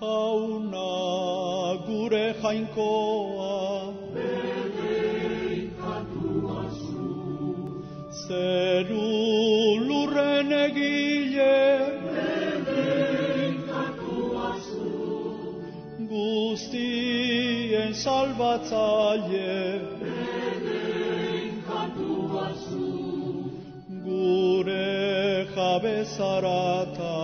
Jauna gure jainkoa, bedeinkatua zu. Zeru lurren egile, bedeinkatua zu. Guztien salbatzaile, bedeinkatua zu. Gure jabe zarata,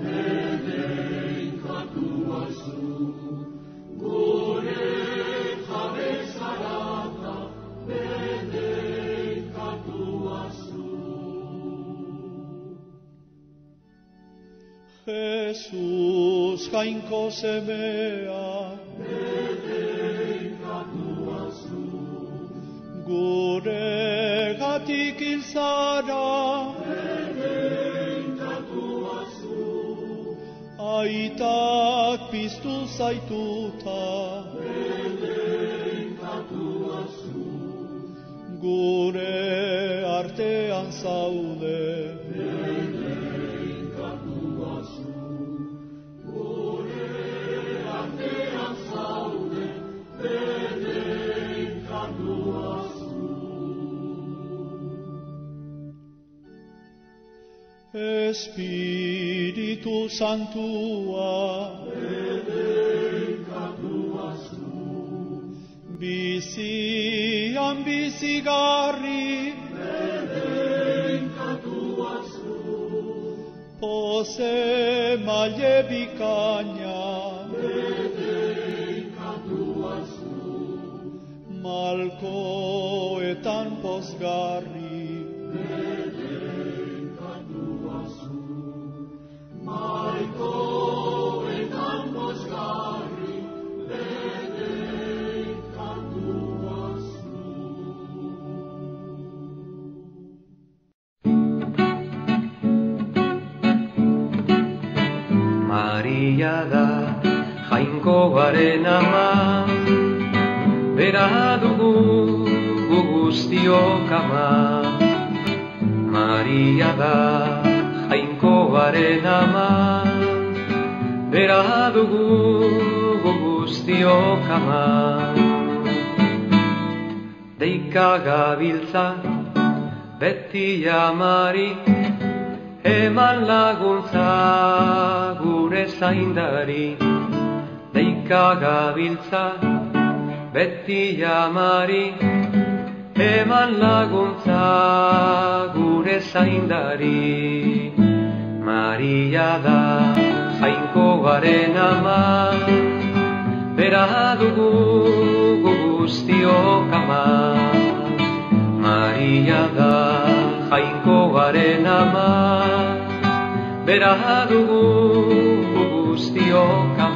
bedeinkatua zu. Gure jabe zarata, bedeinkatua zu. Jesus jainko semea, bedeinkatua zu. Gure gatik hil zara, bedeinkatua zu. Aitak piztu zaituta, bedeinkatua zu. Gure artean zaude, bedeinkatua zu. Gure artean zaude, bedeinkatua zu. Espiritu Santua, bedeinkatua zu. bizian bizigarri, bedeinkatua zu. Pose maile bikaina, bedeinkatua zu. Malkoetan pozgarri, bedeinkatua zu. Malkoetan pozgarri, bedeinkatua zu. Maria da jainkoaren ama, bera dugu gu guztiok ama. Maria da jainkoaren ama, bera dugu gu guztiok ama. Deika gabiltza beti amari, eman laguntza gure zaindari. Deika gabiltza beti amari, eman laguntza gure zaindari. Maria da jainkoaren ama, bera dugu gu guztiok ama. Maria da jainkoaren ama, bera dugu gu guztiok ama.